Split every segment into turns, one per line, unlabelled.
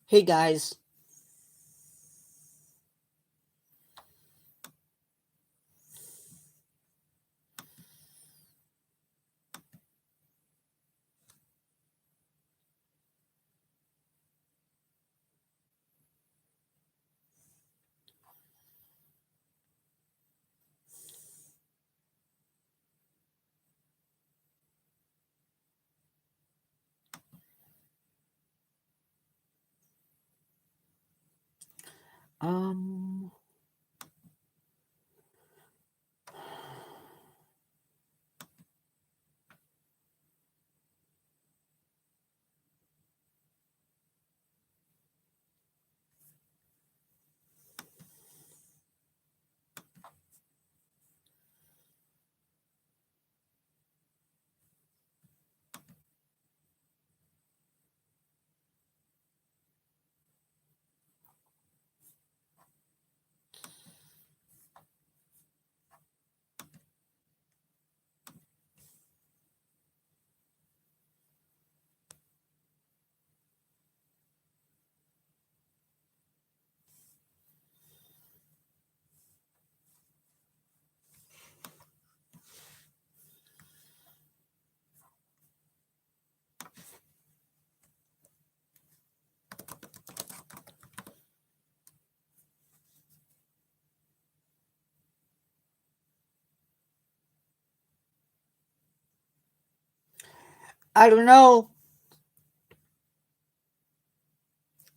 Hey guys. Um I don't know.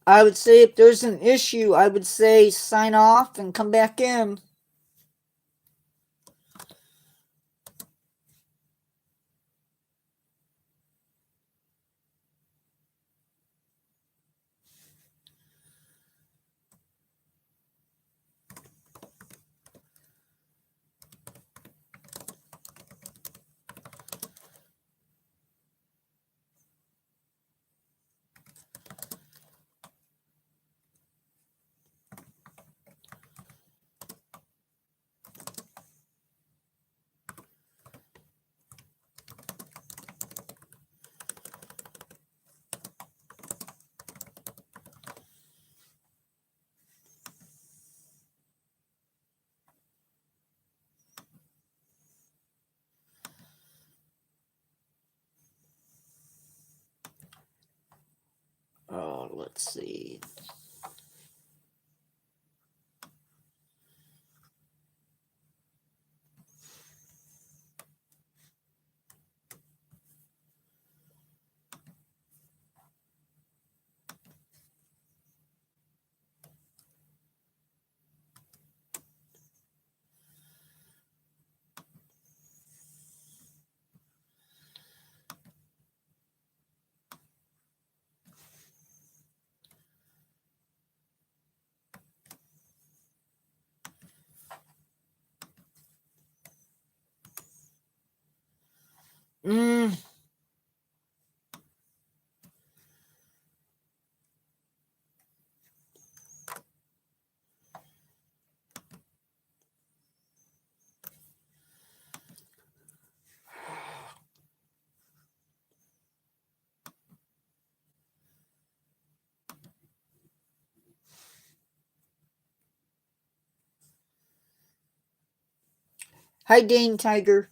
I would say if there's an issue, I would say sign off and come back in. Oh, let's see. Mm, Hi, Dane Tiger.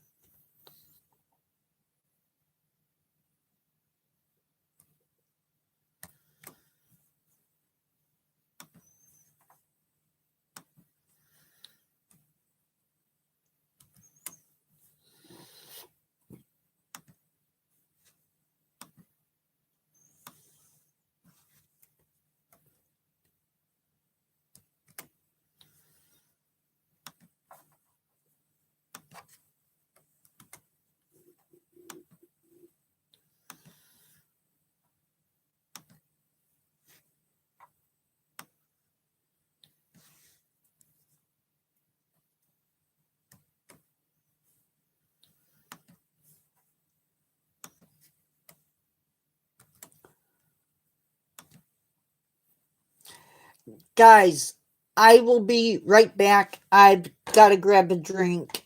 Guys, I will be right back. I've got to grab a drink.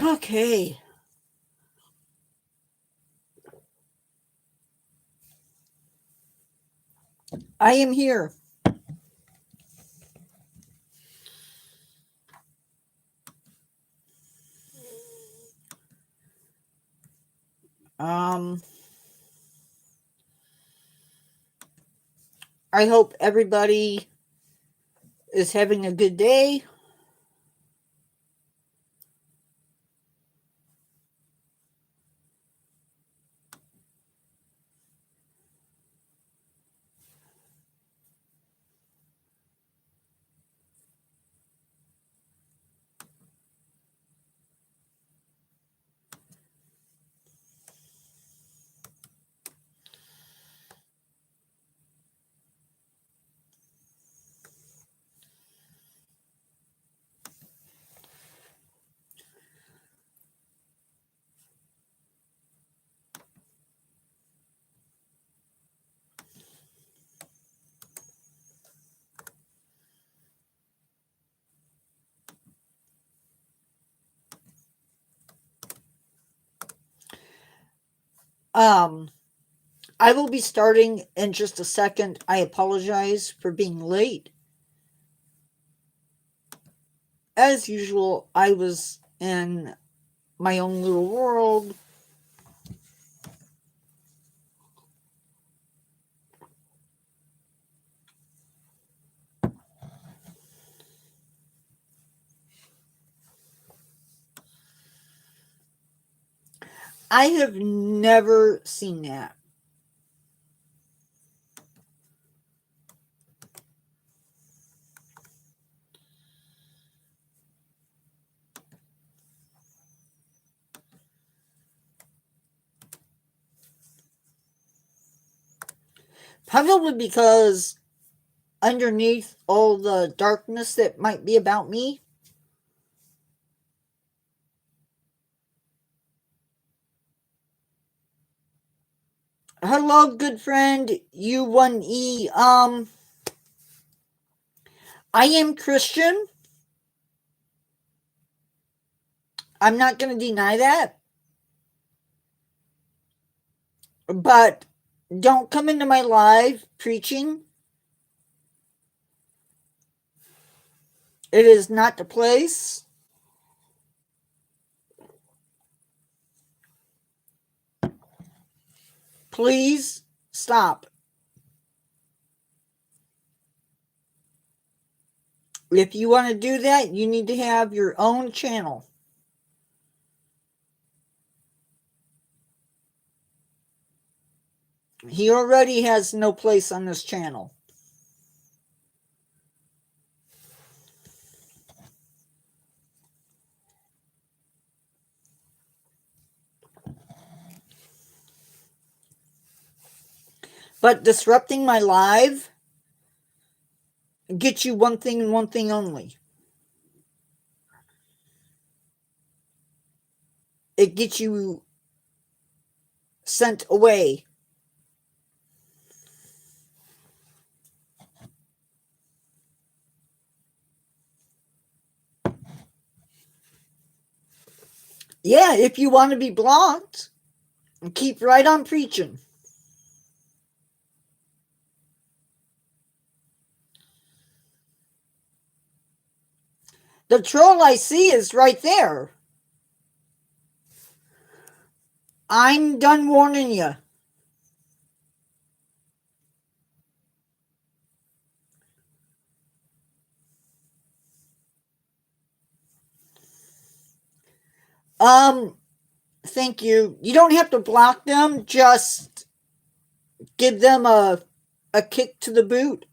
Okay. I am here. I hope everybody is having a good day. I will be starting in just a second. I apologize for being late. As usual, I was in my own little world. I have never seen that. Probably because underneath all the darkness that might be about me, hello, good friend U1E. I am Christian. I'm not going to deny that. But don't come into my live preaching. It is not the place. Please stop. If you want to do that, you need to have your own channel. He already has no place on this channel. But disrupting my live gets you one thing and one thing only. It gets you sent away. Yeah, if you want to be blocked, keep right on preaching. The troll I see is right there. I'm done warning you. Thank you. You don't have to block them, just give them a kick to the boot.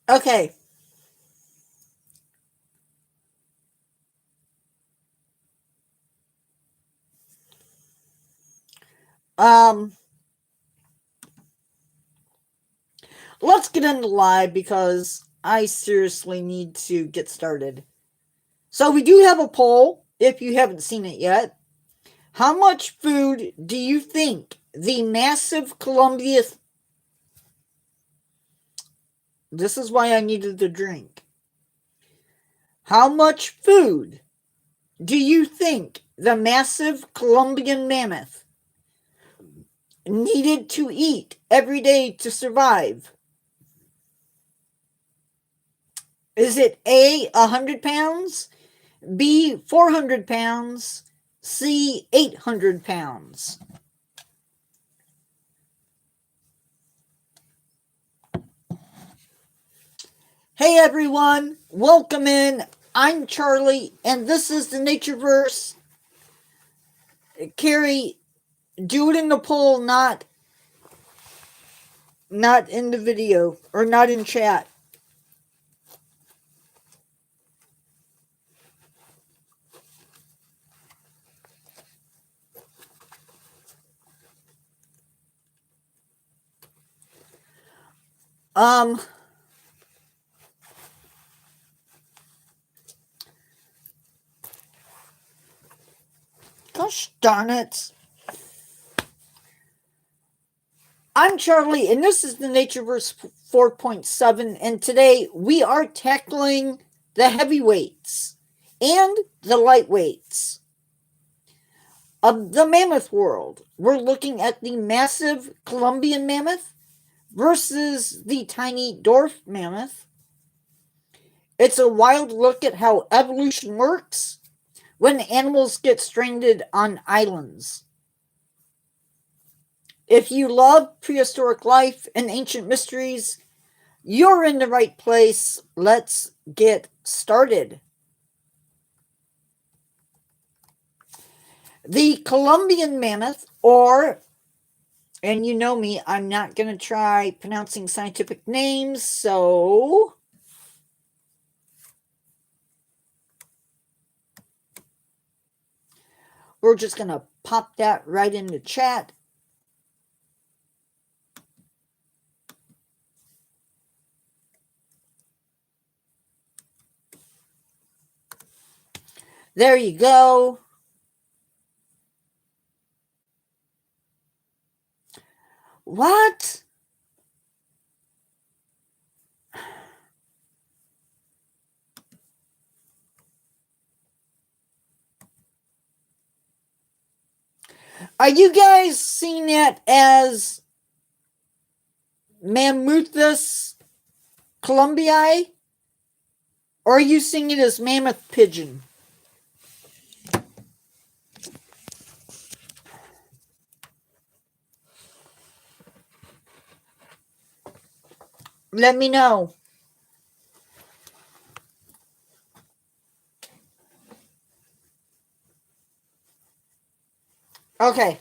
Okay. Let's get into live because I seriously need to get started. So we do have a poll. if you haven't seen it yet. How much food do you think the massive Columbia... This is why I needed the drink. How much food do you think the massive Columbian mammoth needed to eat every day to survive? Is it A, 100 pounds, B, 400 pounds, C, 800 pounds? Hey everyone, welcome in. I'm Charlie, and this is the Natureverse. Carrie, do it in the poll, not in the video, or not in chat. Gosh darn it. I'm Charlie, and this is the Natureverse 4.7, and today we are tackling the heavyweights and the lightweights of the mammoth world. We're looking at the massive Columbian mammoth versus the tiny dwarf mammoth. It's a wild look at how evolution works when animals get stranded on islands. If you love prehistoric life and ancient mysteries, you're in the right place. Let's get started. The Columbian mammoth, and you know me, I'm not going to try pronouncing scientific names, so we're just going to pop that right in the chat. There you go. What? Are you guys seeing it as Mammothus columbii? Or are you seeing it as mammoth pigeon? Let me know. Okay.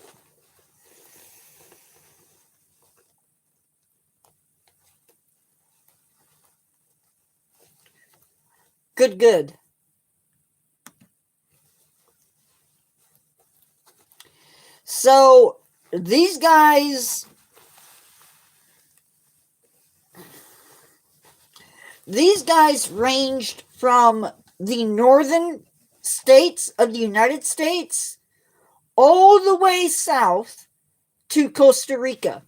Good. So, these guys ranged from the northern states of the United States all the way south to Costa Rica.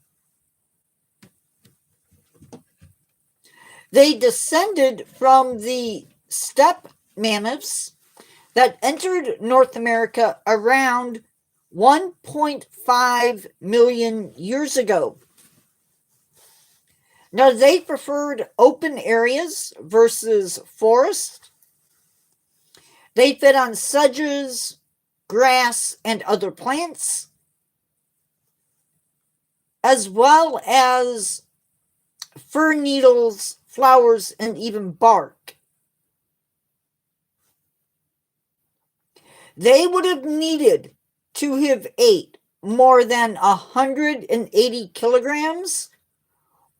They descended from the steppe mammoths that entered North America around 1.5 million years ago. Now, they preferred open areas versus forest. They fed on sedges, grass, and other plants, as well as fir needles, flowers, and even bark. They would have needed to have ate more than 180 kilograms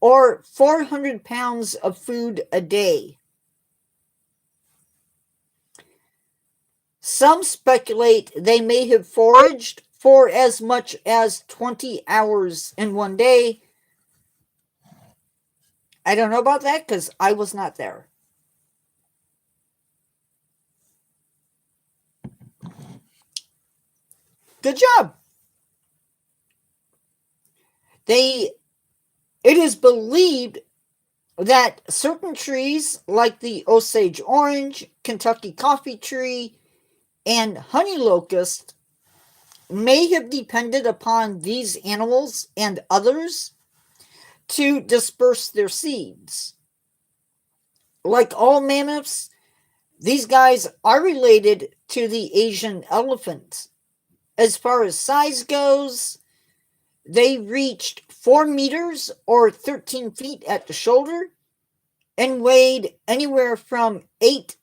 or 400 pounds of food a day. Some speculate they may have foraged for as much as 20 hours in one day. I don't know about that because I was not there. Good job. It is believed that certain trees like the Osage orange, Kentucky coffee tree, and honey locust may have depended upon these animals and others to disperse their seeds. Like all mammoths, these guys are related to the Asian elephant. As far as size goes, they reached 4 meters or 13 feet at the shoulder and weighed anywhere from 8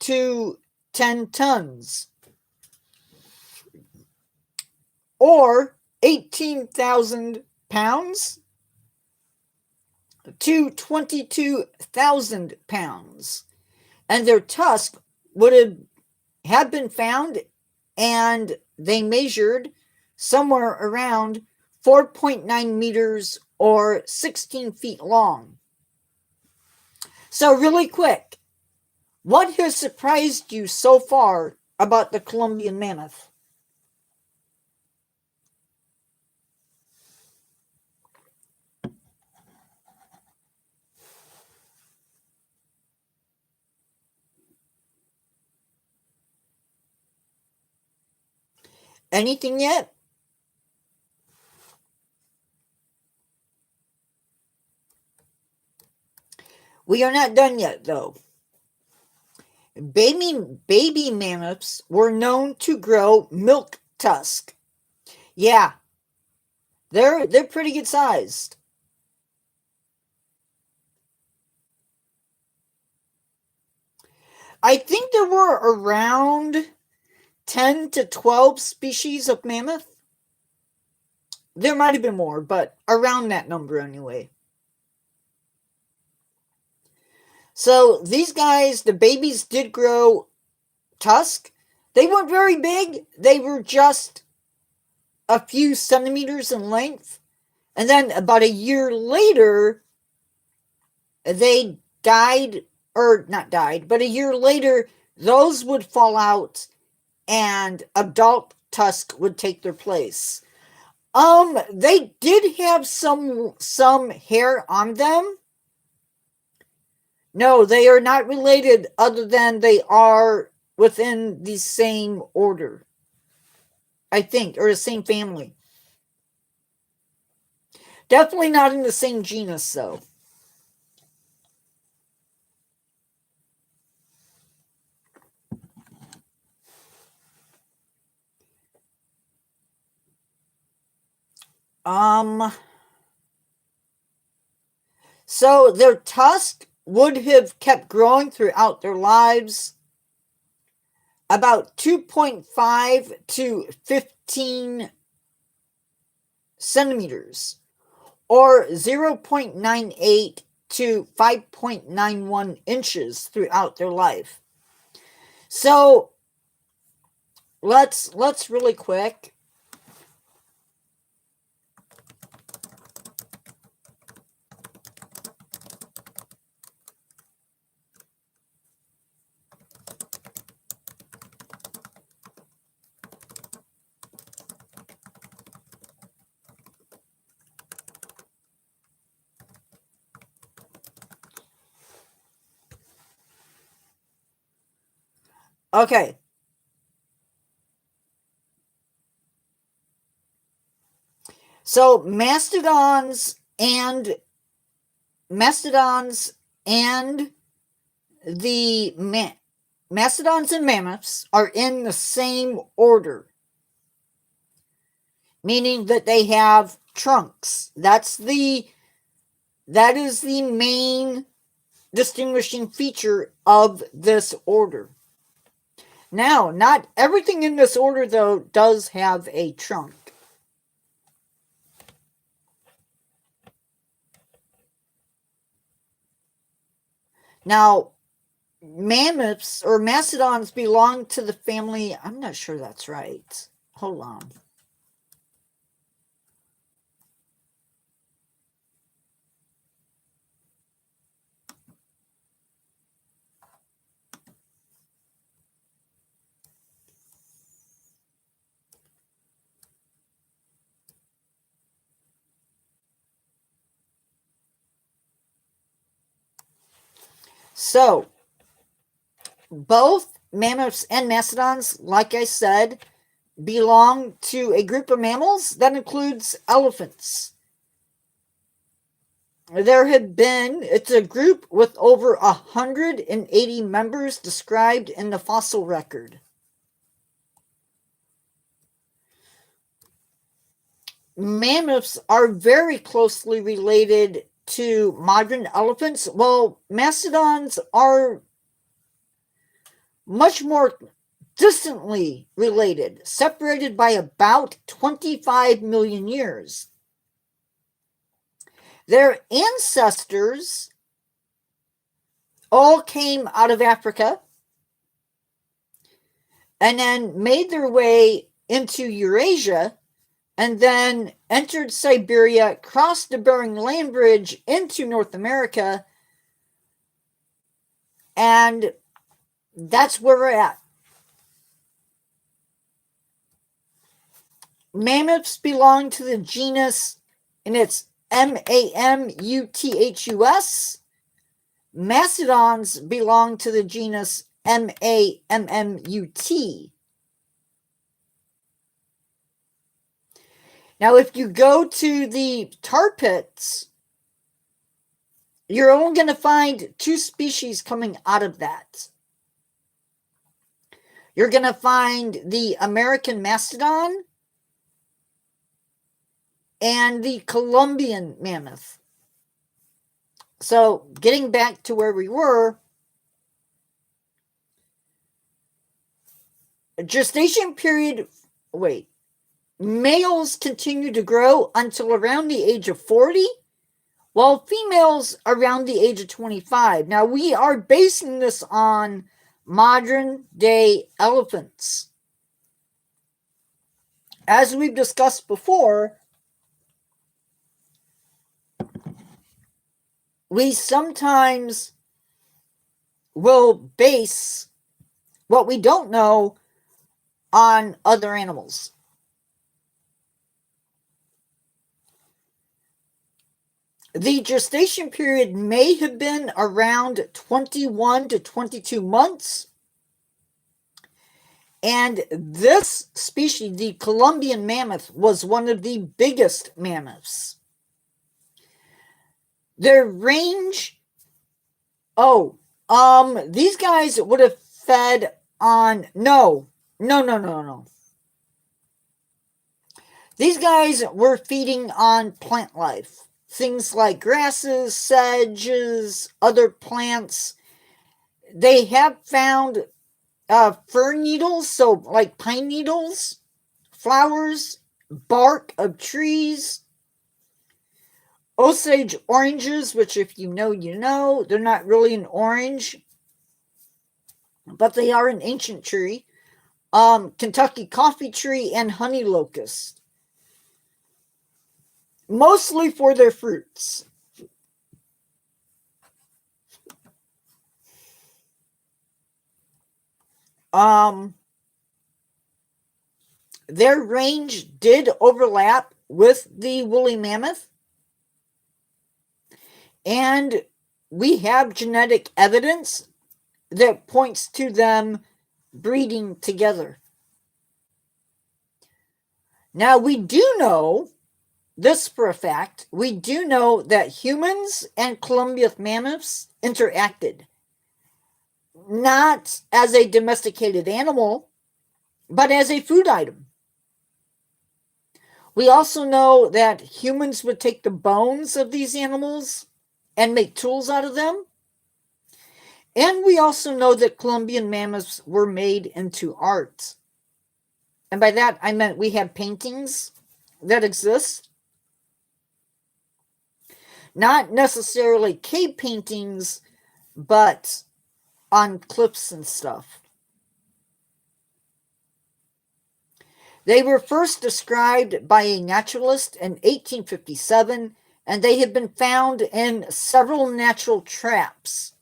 to 10 tons, or 18,000 pounds to 22,000 pounds. And their tusk would have been found, and they measured somewhere around 4.9 meters or 16 feet long. So really quick, what has surprised you so far about the Columbian mammoth? Anything yet? We are not done yet, though. Baby mammoths were known to grow milk tusk. Yeah, they're pretty good sized. I think there were around 10 to 12 species of mammoth. There might have been more, but around that number anyway. So these guys, the babies did grow tusk. They weren't very big. They were just a few centimeters in length. And then about a year later, they died, or not died, but a year later, those would fall out and adult tusk would take their place. They did have some hair on them. No, they are not related other than they are within the same order, I think, or the same family. Definitely not in the same genus, though. So their tusk would have kept growing throughout their lives, about 2.5 to 15 centimeters, or 0.98 to 5.91 inches throughout their life. So let's really quick. Okay. So mastodons and the mastodons and mammoths are in the same order, meaning that they have trunks. That is the main distinguishing feature of this order. Now, not everything in this order, though, does have a trunk. Now, mammoths or mastodons belong to the family. I'm not sure that's right. Hold on. So, both mammoths and mastodons, like I said, belong to a group of mammals that includes elephants. It's a group with over 180 members described in the fossil record. Mammoths are very closely related to modern elephants, while mastodons are much more distantly related, separated by about 25 million years. Their ancestors all came out of Africa and then made their way into Eurasia and then entered Siberia, crossed the Bering Land Bridge into North America, and that's where we're at. Mammoths belong to the genus, and it's Mammuthus. Mastodons belong to the genus Mammut. Now, if you go to the tar pits, you're only going to find two species coming out of that. You're going to find the American mastodon and the Columbian mammoth. So, getting back to where we were, gestation period, males continue to grow until around the age of 40, while females around the age of 25. Now, we are basing this on modern day elephants. As we've discussed before, we sometimes will base what we don't know on other animals. The gestation period may have been around 21 to 22 months. And this species, the Columbian mammoth, was one of the biggest mammoths. Their range, these guys would have fed on, no. These guys were feeding on plant life. Things like grasses, sedges, other plants. They have found fern needles, so like pine needles, flowers, bark of trees, Osage oranges, which if you know, you know. They're not really an orange, but they are an ancient tree. Kentucky coffee tree and honey locust. Mostly for their fruits. Their range did overlap with the woolly mammoth. And we have genetic evidence that points to them breeding together. Now, we do know this for a fact. We do know that humans and Columbian mammoths interacted. Not as a domesticated animal, but as a food item. We also know that humans would take the bones of these animals and make tools out of them. And we also know that Columbian mammoths were made into art. And by that, I meant we have paintings that exist. Not necessarily cave paintings, but on cliffs and stuff. They were first described by a naturalist in 1857, and they have been found in several natural traps.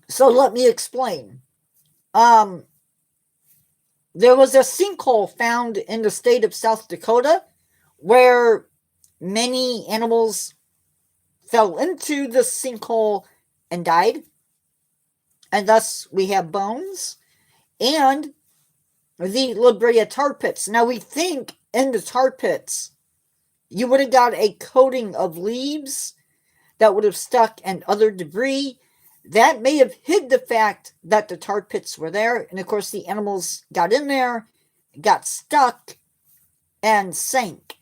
So let me explain. There was a sinkhole found in the state of South Dakota where many animals fell into the sinkhole and died. And thus we have bones and the La Brea tar pits. Now we think in the tar pits, you would have got a coating of leaves that would have stuck and other debris. That may have hid the fact that the tar pits were there. And of course, the animals got in there, got stuck, and sank.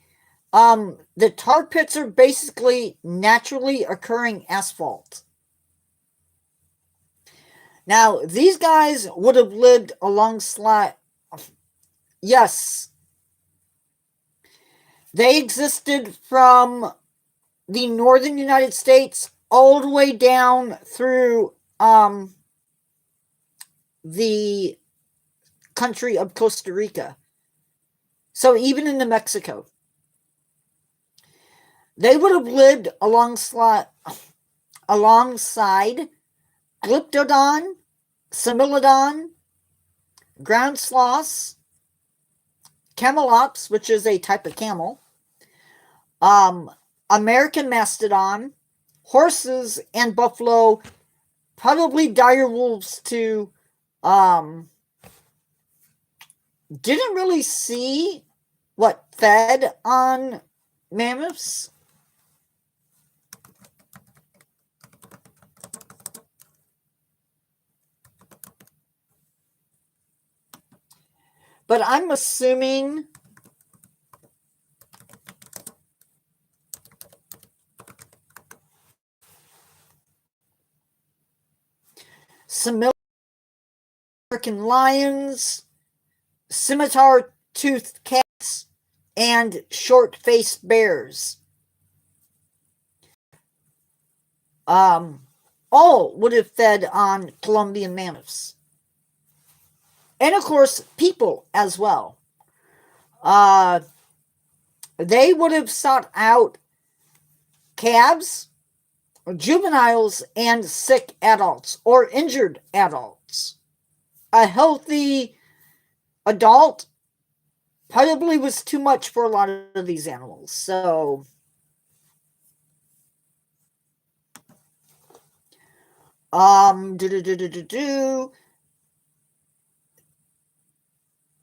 The tar pits are basically naturally occurring asphalt. Now, these guys would have lived alongside. Yes, they existed from the northern United States all the way down through the country of Costa Rica. So even into Mexico. They would have lived alongside Glyptodon, Similodon, ground sloths, camelops, which is a type of camel, American mastodon, horses, and buffalo, probably dire wolves too. Didn't really see what fed on mammoths. But I'm assuming some American lions, scimitar-toothed cats, and short-faced bears. All would have fed on Columbian mammoths. And of course, people as well. They would have sought out calves, juveniles, and sick adults or injured adults. A healthy adult probably was too much for a lot of these animals. So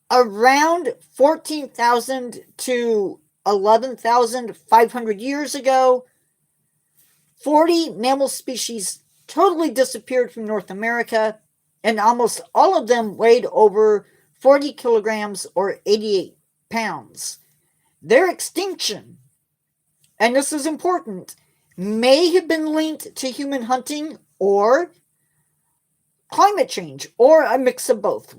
around 14,000 to 11,500 years ago, 40 mammal species totally disappeared from North America, and almost all of them weighed over 40 kilograms or 88 pounds. Their extinction, and this is important, may have been linked to human hunting or climate change, or a mix of both.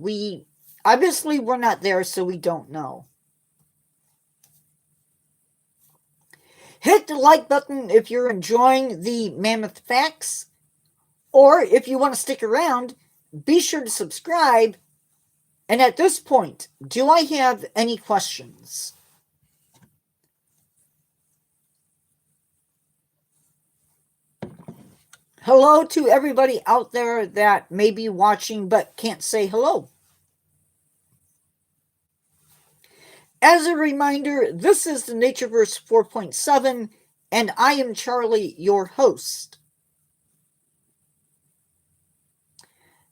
Obviously, we're not there, so we don't know. Hit the like button if you're enjoying the mammoth facts, or if you want to stick around, be sure to subscribe. And at this point, do I have any questions? Hello to everybody out there that may be watching but can't say hello. As a reminder, this is the Natureverse 4.7, and I am Charlie, your host.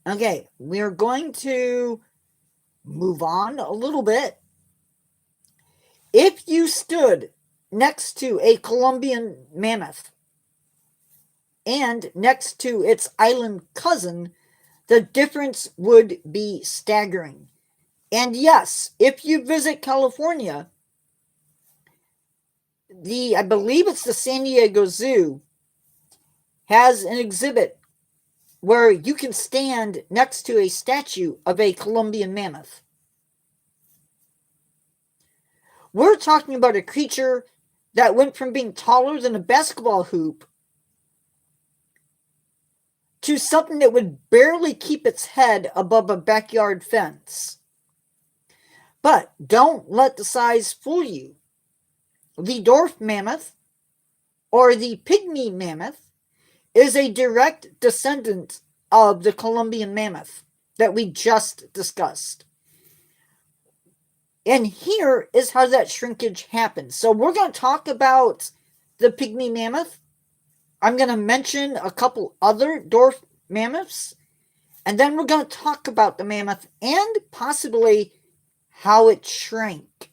Okay, we're going to move on a little bit. If you stood next to a Columbian mammoth and next to its island cousin, the difference would be staggering. And yes, if you visit California, I believe it's the San Diego Zoo, has an exhibit where you can stand next to a statue of a Columbian mammoth. We're talking about a creature that went from being taller than a basketball hoop to something that would barely keep its head above a backyard fence. But don't let the size fool you. The dwarf mammoth, or the pygmy mammoth, is a direct descendant of the Columbian mammoth that we just discussed. And here is how that shrinkage happens. So we're going to talk about the pygmy mammoth. I'm going to mention a couple other dwarf mammoths. And then we're going to talk about the mammoth and possibly how it shrank,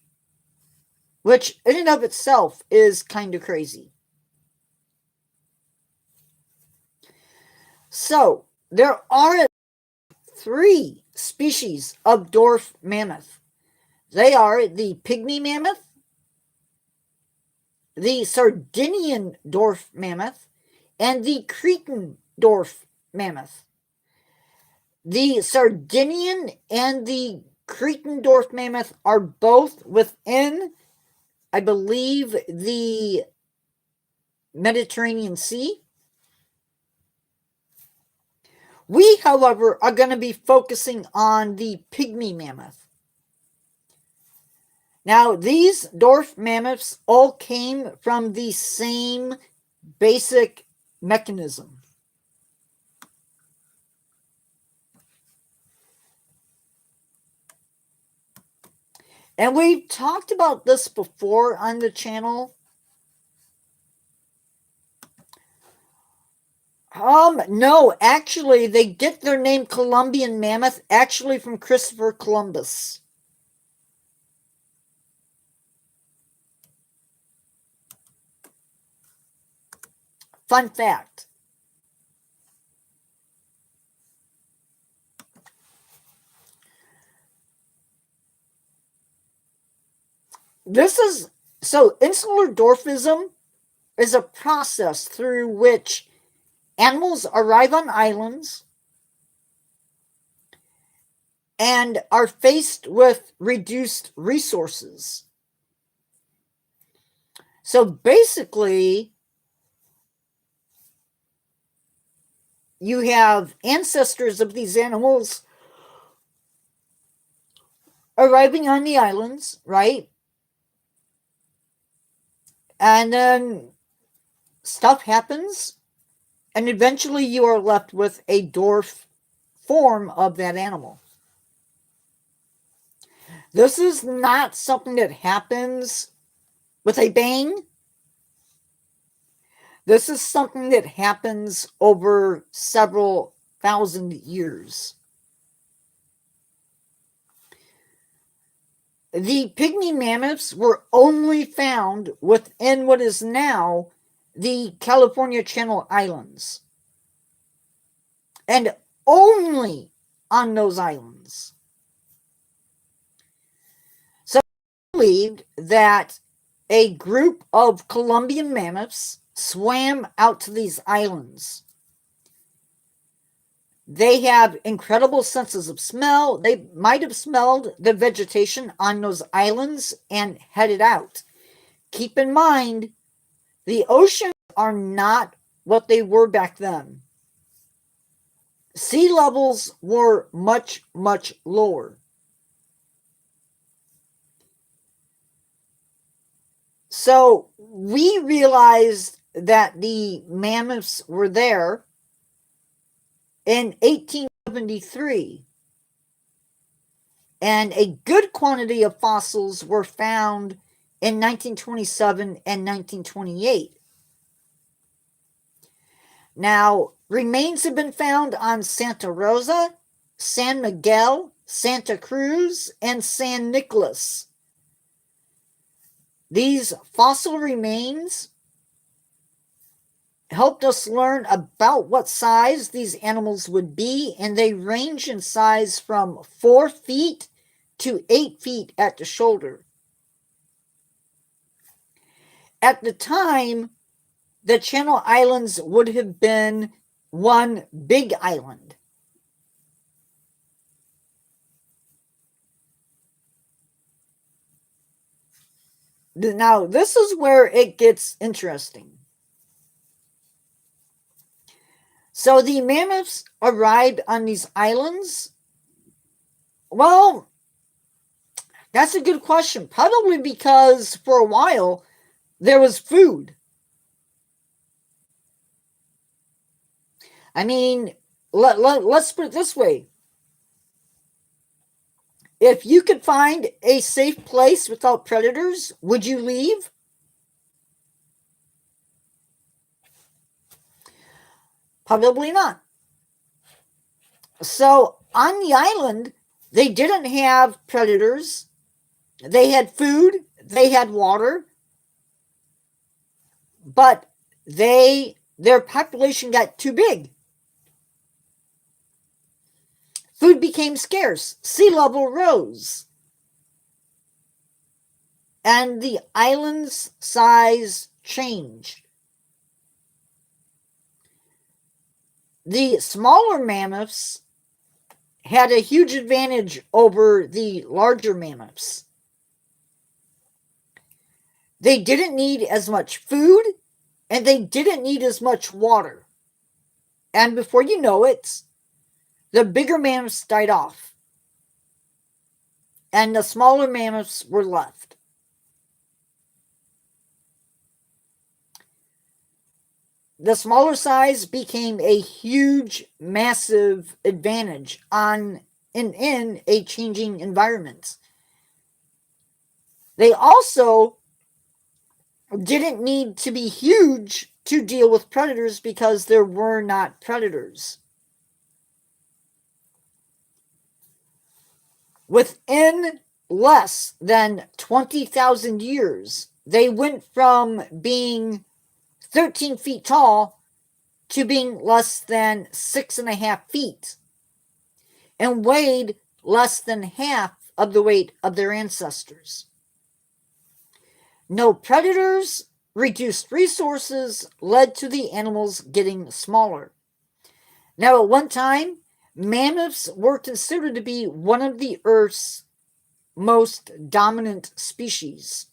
which in and of itself is kind of crazy. So there are 3 species of dwarf mammoth. They are the pygmy mammoth, the Sardinian dwarf mammoth, and the Cretan dwarf mammoth. The Sardinian and the Cretan dwarf mammoth are both within, I believe, the Mediterranean Sea. We, however, are going to be focusing on the pygmy mammoth. Now, these dwarf mammoths all came from the same basic mechanism. And we've talked about this before on the channel. No, actually, they get their name Columbian mammoth actually from Christopher Columbus. Fun fact. Insular dwarfism is a process through which animals arrive on islands and are faced with reduced resources. So basically, you have ancestors of these animals arriving on the islands, right? And then stuff happens, and eventually you are left with a dwarf form of that animal. This is not something that happens with a bang. This is something that happens over several thousand years. The pygmy mammoths were only found within what is now the California Channel Islands. And only on those islands. So I believed that a group of Columbian mammoths swam out to these islands. They have incredible senses of smell. They might have smelled the vegetation on those islands and headed out. Keep in mind, the oceans are not what they were back then. Sea levels were much, much lower. So we realized that the mammoths were there in 1873, and a good quantity of fossils were found in 1927 and 1928. Now, remains have been found on Santa Rosa, San Miguel, Santa Cruz, and San Nicolas. These fossil remains helped us learn about what size these animals would be, and they range in size from 4 feet to 8 feet at the shoulder. At the time, the Channel Islands would have been one big island. Now, this is where it gets interesting. So the mammoths arrived on these islands. Well, that's a good question. Probably because for a while there was food. I mean, let's put it this way. If you could find a safe place without predators, would you leave? Probably not. So on the island, they didn't have predators. They had food, they had water, but their population got too big. Food became scarce, sea level rose, and the island's size changed. The smaller mammoths had a huge advantage over the larger mammoths. They didn't need as much food, and they didn't need as much water. And before you know it, the bigger mammoths died off, and the smaller mammoths were left. The smaller size became a huge, massive advantage in a changing environment. They also didn't need to be huge to deal with predators because there were not predators. Within less than 20,000 years, they went from being 13 feet tall to being less than 6.5 feet and weighed less than half of the weight of their ancestors. No predators, reduced resources led to the animals getting smaller. Now, at one time, mammoths were considered to be one of the Earth's most dominant species.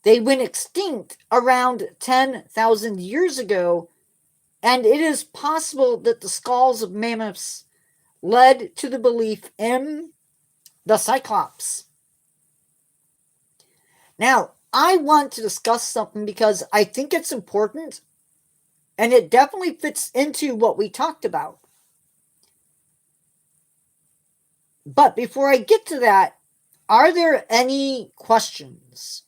They went extinct around 10,000 years ago, and it is possible that the skulls of mammoths led to the belief in the Cyclops. Now, I want to discuss something because I think it's important, and it definitely fits into what we talked about. But before I get to that, are there any questions?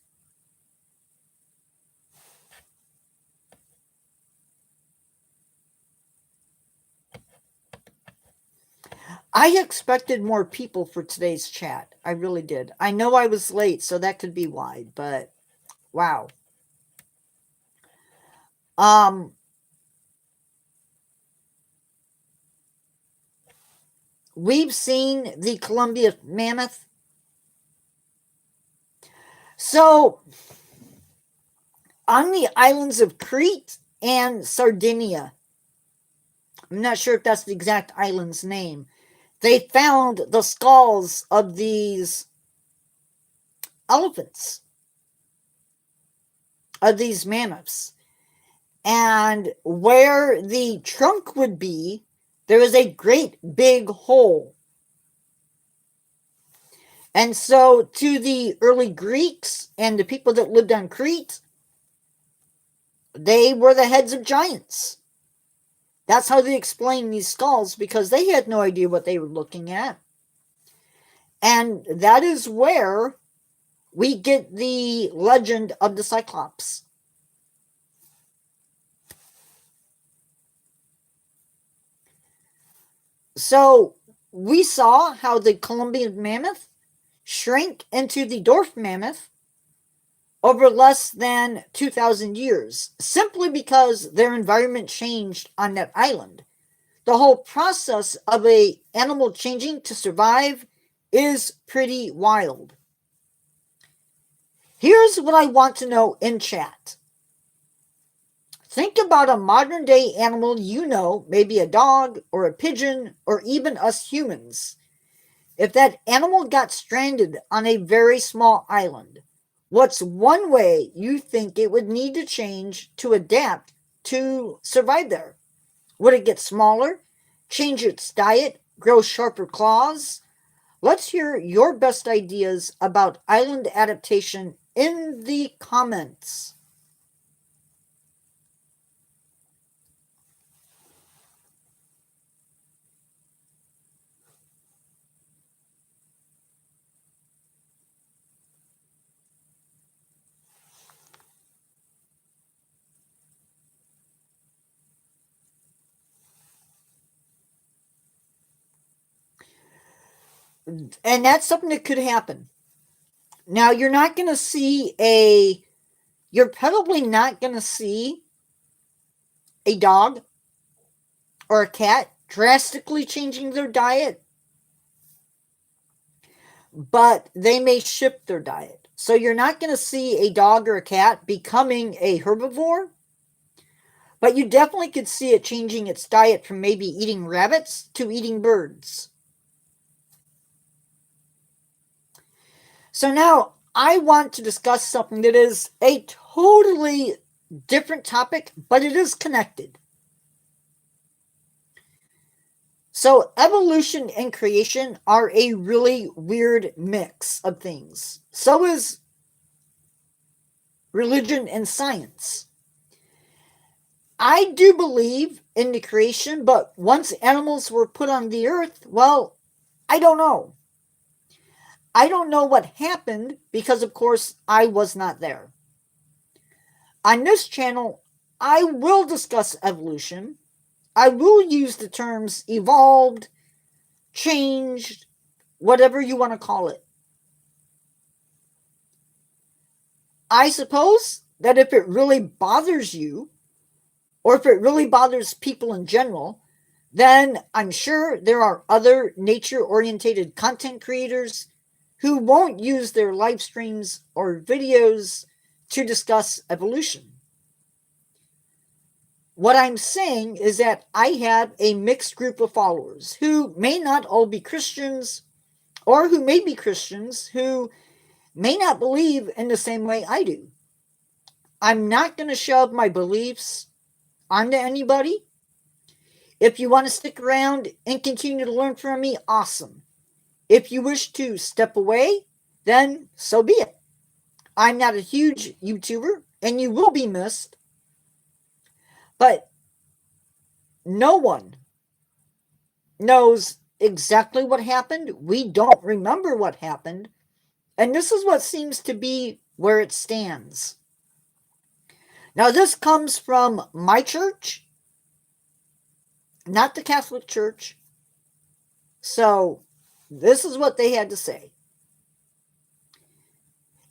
I expected more people for today's chat. I really did. I know I was late, so that could be why, but wow. We've seen the Columbian mammoth. So, on the islands of Crete and Sardinia, I'm not sure if that's the exact island's name, they found the skulls of these elephants, of these mammoths. And where the trunk would be, there is a great big hole. And so to the early Greeks and the people that lived on Crete, they were the heads of giants. That's how they explain these skulls, because they had no idea what they were looking at. And that is where we get the legend of the Cyclops. So we saw how the Columbian mammoth shrank into the Dwarf mammoth over less than 2,000 years, simply because their environment changed on that island. The whole process of an animal changing to survive is pretty wild. Here's what I want to know in chat. Think about a modern day animal you know, maybe a dog or a pigeon or even us humans. If that animal got stranded on a very small island, what's one way you think it would need to change to adapt to survive there? Would it get smaller, change its diet, grow sharper claws? Let's hear your best ideas about island adaptation in the comments. And that's something that could happen. Now, you're probably not going to see a dog or a cat drastically changing their diet, but they may shift their diet. So you're not going to see a dog or a cat becoming a herbivore, but you definitely could see it changing its diet from maybe eating rabbits to eating birds. So now I want to discuss something that is a totally different topic, but it is connected. So evolution and creation are a really weird mix of things. So is religion and science. I do believe in the creation, but once animals were put on the earth, well, I don't know. I don't know what happened because, of course, I was not there. On this channel, I will discuss evolution. I will use the terms evolved, changed, whatever you want to call it. I suppose that if it really bothers you, or if it really bothers people in general, then I'm sure there are other nature-oriented content creators who won't use their live streams or videos to discuss evolution. What I'm saying is that I have a mixed group of followers who may not all be Christians, or who may be Christians who may not believe in the same way I do. I'm not going to shove my beliefs onto anybody. If you want to stick around and continue to learn from me, awesome. If you wish to step away, then so be it. I'm not a huge YouTuber, and you will be missed. But no one knows exactly what happened. We don't remember what happened. And this is what seems to be where it stands. Now, this comes from my church, not the Catholic Church. So, this is what they had to say.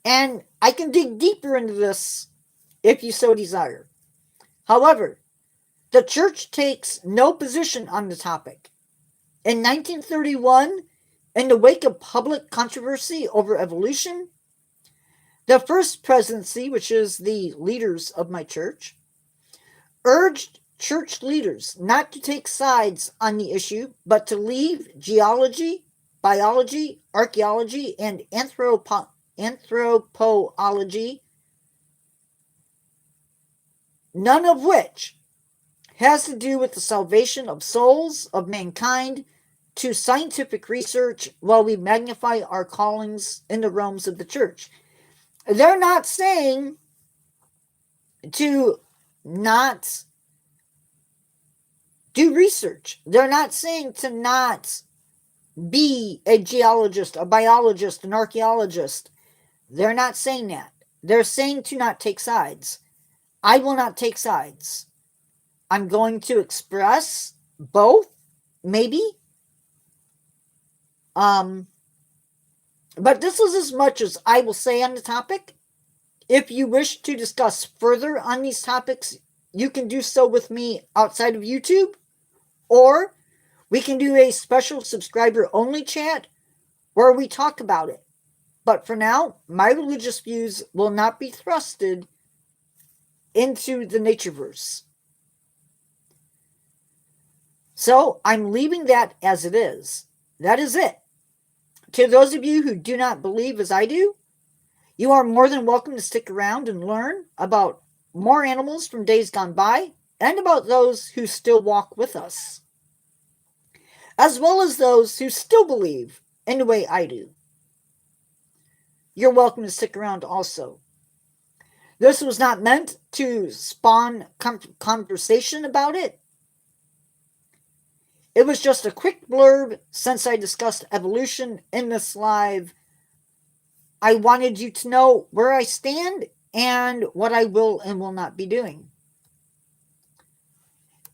And I can dig deeper into this if you so desire. However, the church takes no position on the topic. In 1931, in the wake of public controversy over evolution, the first presidency, which is the leaders of my church, urged church leaders not to take sides on the issue, but to leave geology, biology, archaeology, and anthropology, none of which has to do with the salvation of souls of mankind, to scientific research while we magnify our callings in the realms of the church. They're not saying to not do research. They're not saying to not be a geologist, a biologist, an archaeologist. They're not saying that. They're saying to not take sides. I will not take sides. I'm going to express both, maybe. But this is as much as I will say on the topic. If you wish to discuss further on these topics, you can do so with me outside of YouTube, or we can do a special subscriber-only chat where we talk about it. But for now, my religious views will not be thrusted into the Natureverse. So I'm leaving that as it is. That is it. To those of you who do not believe as I do, you are more than welcome to stick around and learn about more animals from days gone by, and about those who still walk with us, as well as those who still believe in the way I do. You're welcome to stick around also. This was not meant to spawn conversation about it. It was just a quick blurb since I discussed evolution in this live. I wanted you to know where I stand and what I will and will not be doing.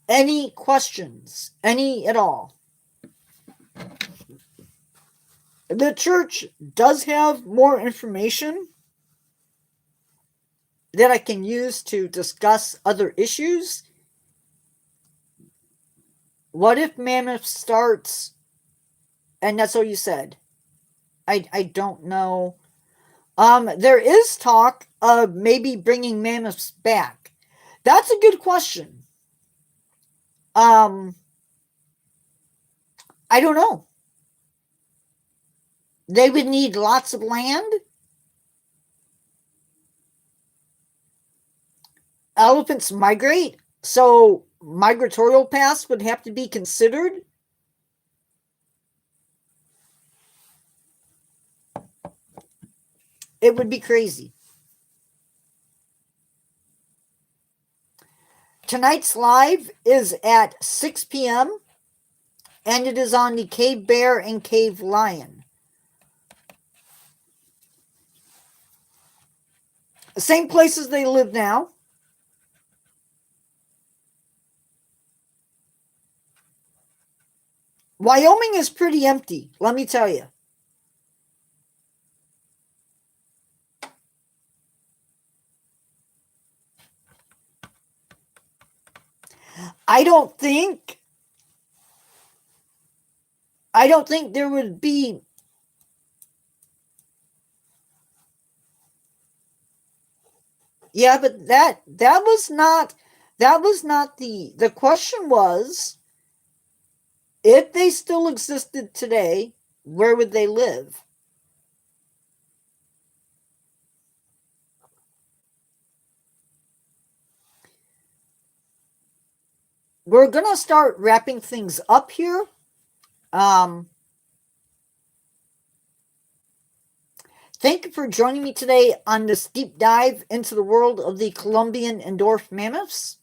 Any questions? Any at all? The church does have more information that I can use to discuss other issues. What if Mammoth starts, and that's all you said? I don't know. There is talk of maybe bringing mammoths back. That's a good question. I don't know. They would need lots of land. Elephants migrate, so migratorial paths would have to be considered. It would be crazy. Tonight's live is at 6 p.m. and it is on the Cave Bear and Cave Lion. Same places they live now. Wyoming is pretty empty, let me tell you. I don't think there would be but that was not the question was, if they still existed today, where would they live? We're going to start wrapping things up here. Thank you for joining me today on this deep dive into the world of the Columbian and Dwarf mammoths.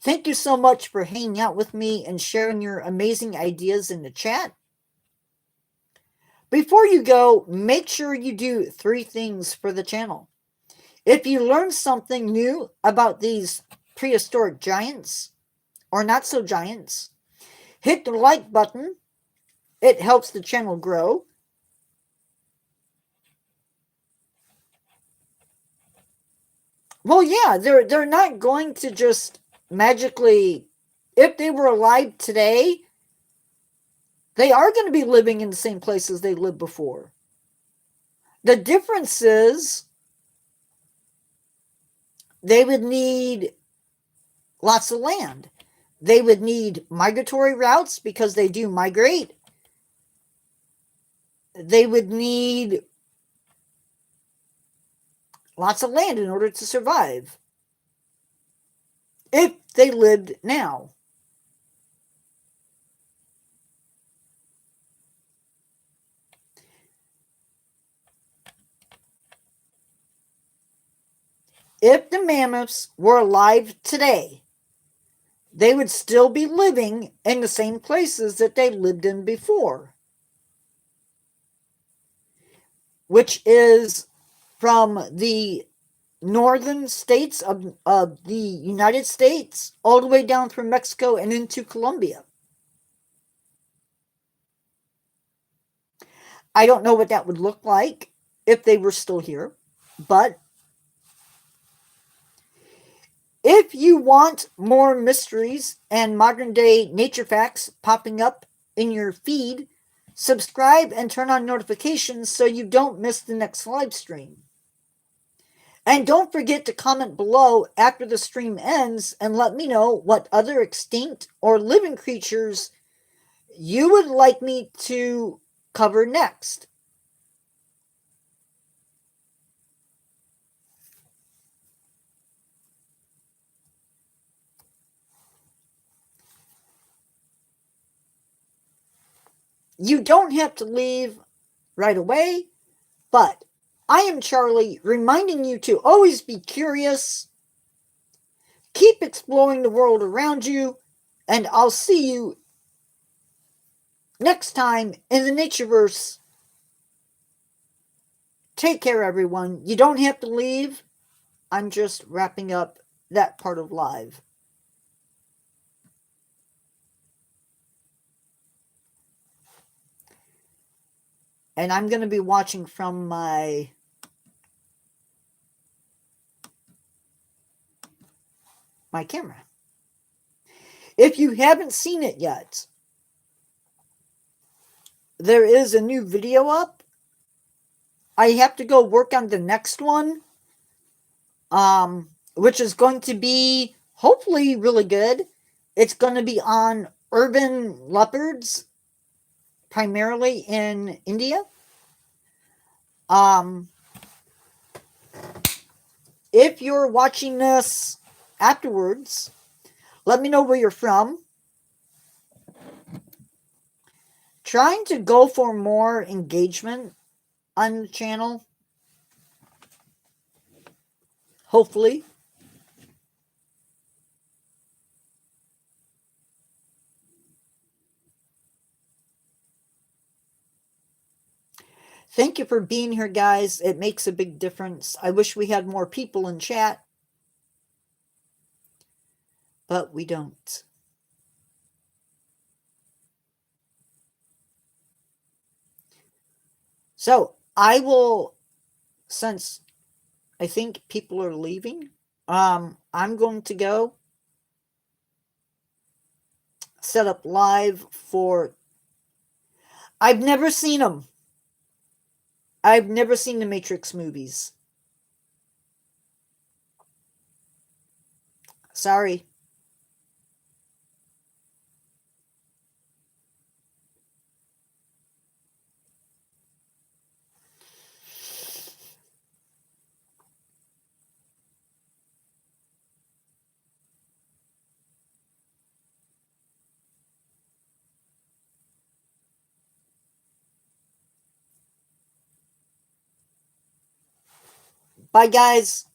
Thank you so much for hanging out with me and sharing your amazing ideas in the chat. Before you go, make sure you do 3 things for the channel. If you learned something new about these prehistoric giants, or not so giants, hit the like button. It helps the channel grow. Well, yeah, they're not going to just magically, if they were alive today, they are going to be living in the same places they lived before. The difference is they would need lots of land. They would need migratory routes because they do migrate. They would need lots of land in order to survive if they lived now. If the mammoths were alive today, they would still be living in the same places that they lived in before, which is from the northern states of the United States all the way down through Mexico and into Colombia. I don't know what that would look like if they were still here, but if you want more mysteries and modern day nature facts popping up in your feed, subscribe and turn on notifications so you don't miss the next live stream. And don't forget to comment below after the stream ends and let me know what other extinct or living creatures you would like me to cover next. You don't have to leave right away, but I am Charlie, reminding you to always be curious, keep exploring the world around you, and I'll see you next time in the Natureverse. Take care, everyone. You don't have to leave. I'm just wrapping up that part of live. And I'm going to be watching from my camera. If you haven't seen it yet, there is a new video up. I have to go work on the next one, which is going to be hopefully really good. It's going to be on urban leopards, primarily in India. If you're watching this afterwards, let me know where you're from. Trying to go for more engagement on the channel. Hopefully. Thank you for being here, guys. It makes a big difference. I wish we had more people in chat, but we don't. So I will, since I think people are leaving, I'm going to go set up live for... I've never seen them. I've never seen the Matrix movies. Sorry. Bye, guys.